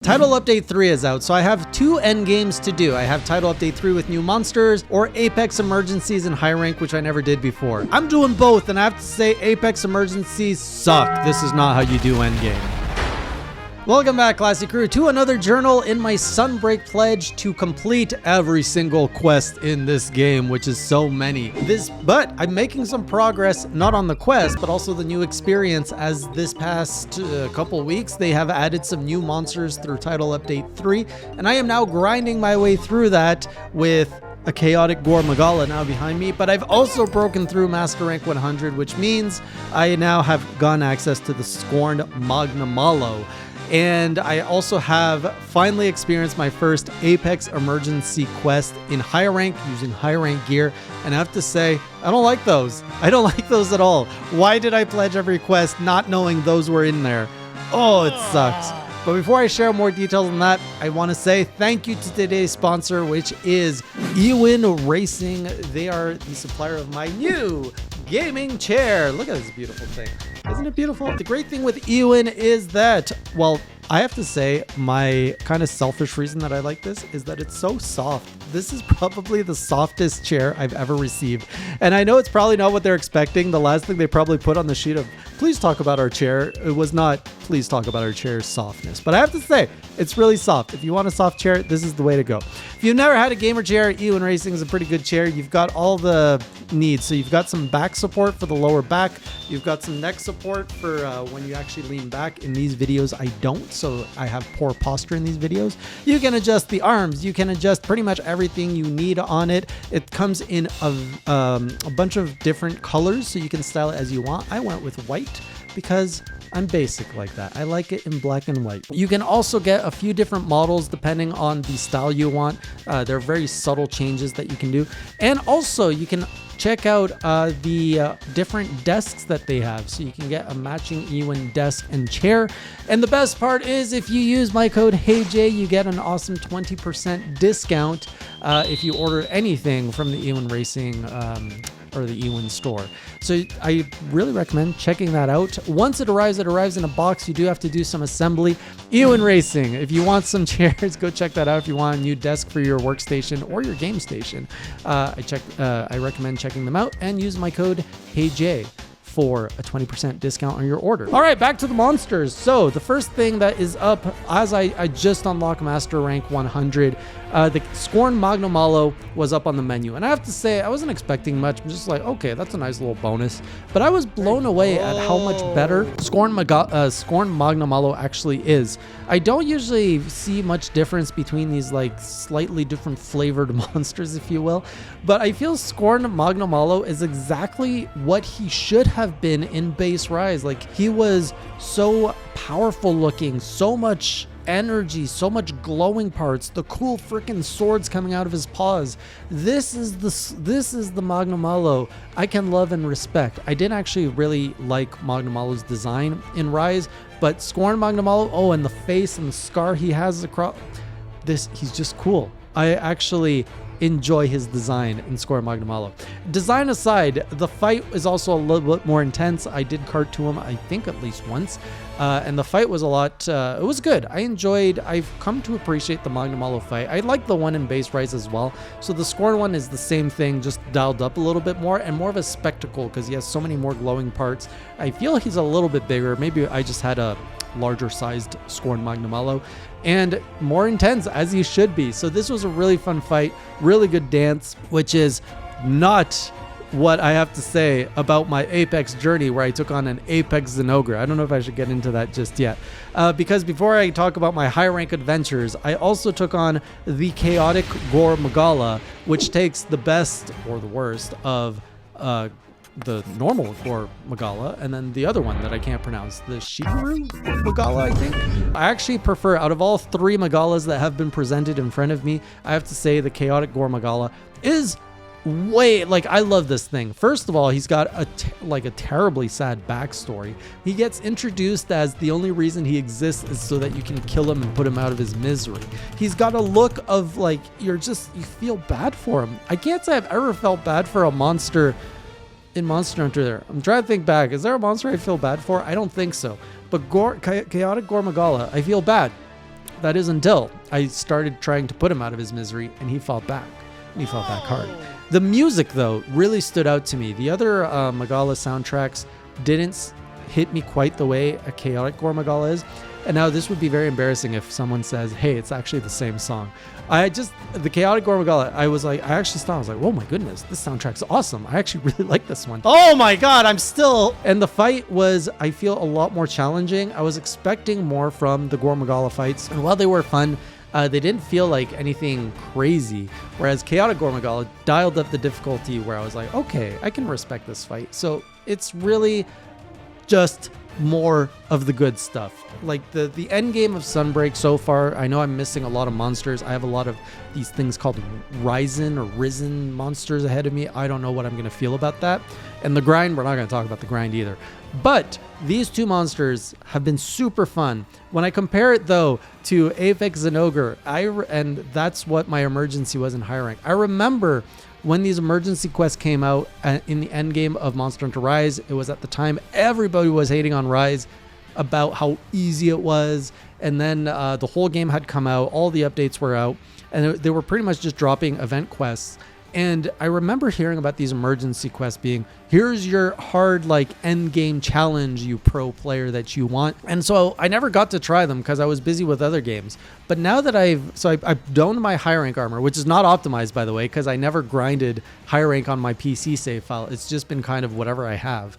Title Update 3 is out, so I have 2 endgames to do. I have Title Update 3 with new monsters, or Apex Emergencies in high rank, which I never did before. I'm doing both, and I have to say Apex Emergencies suck. This is not how you do endgame. Welcome back, Classy Crew, to another journal in my Sunbreak pledge to complete every single quest in this game, which is so many. But I'm making some progress, not on the quest, but also the new experience, as this past couple weeks, they have added some new monsters through Title Update 3, and I am now grinding my way through that with a chaotic Gore Magala now behind me, but I've also broken through Master Rank 100, which means I now have gotten access to the Scorn Magnum. And I also have finally experienced my first Apex Emergency quest in high rank using high rank gear. And I have to say, I don't like those. I don't like those at all. Why did I pledge every quest not knowing those were in there? Oh, it sucks. But before I share more details on that, I want to say thank you to today's sponsor, which is Ewin Racing. They are the supplier of my new gaming chair. Look at this beautiful thing. Isn't it beautiful? The great thing with Ewin is that, well, I have to say my kind of selfish reason that I like this is that it's so soft. This is probably the softest chair I've ever received. And I know it's probably not what they're expecting. The last thing they probably put on the sheet of, please talk about our chair, it was not, please talk about our chair's softness. But I have to say, it's really soft. If you want a soft chair, this is the way to go. If you've never had a gamer chair, Ewin Racing is a pretty good chair. You've got all the needs. So you've got some back support for the lower back. You've got some neck support for when you actually lean back. In these videos, I don't. So I have poor posture in these videos. You can adjust the arms. You can adjust pretty much everything you need on it. It comes in a bunch of different colors, so you can style it as you want. I went with white because I'm basic like that. I like it in black and white. You can also get a few different models depending on the style you want. There are very subtle changes that you can do. And also you can check out the different desks that they have. So you can get a matching Ewin desk and chair. And the best part is if you use my code HeyJ, you get an awesome 20% discount if you order anything from the Ewin Racing or the Ewin store. So I really recommend checking that out. Once it arrives in a box. You do have to do some assembly. Ewin Racing, if you want some chairs, go check that out. If you want a new desk for your workstation or your game station, I recommend checking them out and use my code HeyJ for a 20% discount on your order. All right, back to the monsters. So the first thing that is up, as I just unlocked Master Rank 100, the Scorn Magnum was up on the menu. And I have to say, I wasn't expecting much. I'm just like, okay, that's a nice little bonus. But I was blown away at how much better Scorn Magnum actually is. I don't usually see much difference between these like slightly different flavored monsters, if you will. But I feel Scorn Magnum is exactly what he should have been in base Rise. Like, he was so powerful looking, so much energy, so much glowing parts, the cool freaking swords coming out of his paws. This is the Magnum I can love and respect. I didn't actually really like Magnum design in Rise, but Scorn Magnum and the face and the scar he has across this, he's just cool. I actually enjoy his design in Scorn Magnum. Design aside, the fight is also a little bit more intense. I did cart to him, I think, at least once. And the fight was a lot, it was good. I've come to appreciate the Magnum fight. I like the one in base Rise as well. So the Scorn one is the same thing, just dialed up a little bit more and more of a spectacle because he has so many more glowing parts. I feel he's a little bit bigger. Maybe I just had a larger sized Scorn Magnum and more intense, as he should be. So this was a really fun fight, really good dance, which is not what I have to say about my Apex journey where I took on an Apex Zenogre. I don't know if I should get into that just yet. Because before I talk about my high rank adventures, I also took on the chaotic Gore Magala, which takes the best or the worst of the normal Gore Magala, and then the other one that I can't pronounce, the Shigeru Magala, I think. I actually prefer, out of all 3 Magalas that have been presented in front of me, I have to say the chaotic Gore Magala is way, like, I love this thing. First of all, he's got a terribly sad backstory. He gets introduced as the only reason he exists is so that you can kill him and put him out of his misery. He's got a look of like, you feel bad for him. I can't say I've ever felt bad for a monster in Monster Hunter there. I'm trying to think back. Is there a monster I feel bad for? I don't think so. But chaotic Gore Magala, I feel bad. that is until I started trying to put him out of his misery, and he fought back. And he fought back hard. The music, though, really stood out to me. The other Magala soundtracks didn't hit me quite the way a Chaotic Gore Magala is. And now this would be very embarrassing if someone says, hey, it's actually the same song. The Chaotic Gore Magala, I actually stopped. I was like, oh my goodness, this soundtrack's awesome. I actually really like this one. Oh my God, and the fight was, I feel, a lot more challenging. I was expecting more from the Gore Magala fights. And while they were fun, they didn't feel like anything crazy. Whereas Chaotic Gore Magala dialed up the difficulty where I was like, okay, I can respect this fight. So it's really just more of the good stuff. Like the end game of Sunbreak so far, I know I'm missing a lot of monsters. I have a lot of these things called risen monsters ahead of me. I don't know what I'm going to feel about that. And the grind, we're not going to talk about the grind either. But these two monsters have been super fun. When I compare it, though, to Apex and Ogre, and that's what my emergency was in high rank. I remember when these emergency quests came out in the end game of Monster Hunter Rise. It was at the time everybody was hating on Rise about how easy it was. And then the whole game had come out. All the updates were out. And they were pretty much just dropping event quests. And I remember hearing about these emergency quests being, here's your hard, end game challenge, you pro player that you want. And so I never got to try them because I was busy with other games. But now that I've doned my high rank armor, which is not optimized, by the way, because I never grinded high rank on my PC save file. It's just been kind of whatever I have.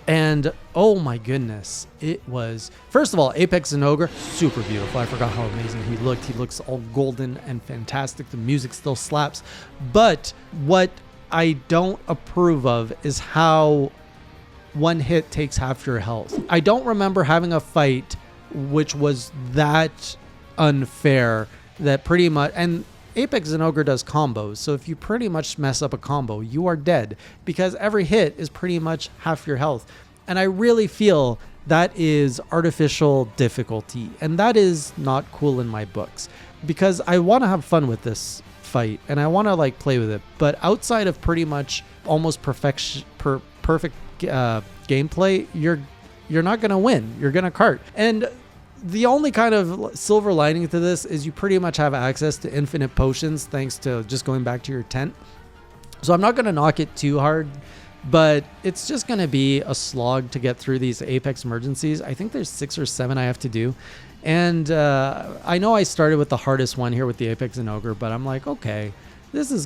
And oh my goodness, it was, first of all, Apex and Ogre, super beautiful. I forgot how amazing he looked. He looks all golden and fantastic. The music still slaps. But what I don't approve of is how one hit takes half your health. I don't remember having a fight which was that unfair, that pretty much, and Apex and Ogre does combos, so if you pretty much mess up a combo, you are dead, because every hit is pretty much half your health. And I really feel that is artificial difficulty, and that is not cool in my books, because I want to have fun with this fight, and I want to play with it, but outside of pretty much almost perfect gameplay, you're not going to win. You're going to cart. And the only kind of silver lining to this is you pretty much have access to infinite potions thanks to just going back to your tent. So I'm not going to knock it too hard, but it's just going to be a slog to get through these Apex Emergencies. I think there's 6 or 7 I have to do. And I know I started with the hardest one here with the Apex and Ogre, but I'm like, okay, this is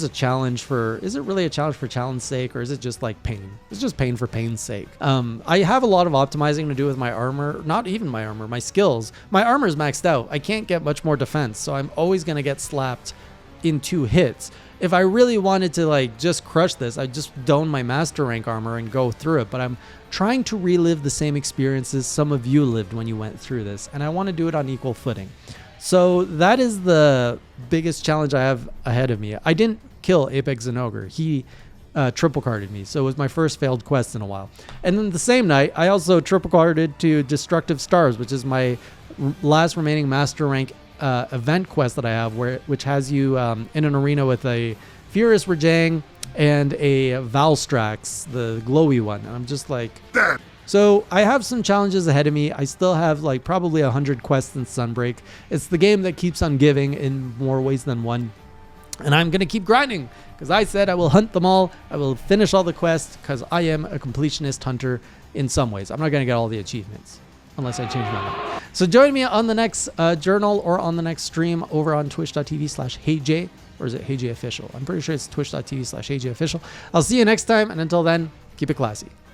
a challenge for, is it really a challenge for challenge sake, or is it just pain? It's just pain for pain's sake. I have a lot of optimizing to do with my armor, not even my armor, my skills. My armor is maxed out. I can't get much more defense, so I'm always going to get slapped in 2 hits. If I really wanted to just crush this, I'd just don my master rank armor and go through it, but I'm trying to relive the same experiences some of you lived when you went through this, and I want to do it on equal footing. So that is the biggest challenge I have ahead of me. I didn't kill Apex and Ogre. He triple carded me, so it was my first failed quest in a while. And then the same night, I also triple carded to Destructive Stars, which is my last remaining master rank event quest that I have, which has you in an arena with a Furious Rajang and a Valstrax, the glowy one. And I'm just like... So I have some challenges ahead of me. I still have probably 100 quests in Sunbreak. It's the game that keeps on giving in more ways than one. And I'm going to keep grinding because I said I will hunt them all. I will finish all the quests because I am a completionist hunter in some ways. I'm not going to get all the achievements unless I change my mind. So join me on the next journal or on the next stream over on twitch.tv/HeyJ, or is it HeyJ Official? I'm pretty sure it's twitch.tv/HeyJ Official. I'll see you next time. And until then, keep it classy.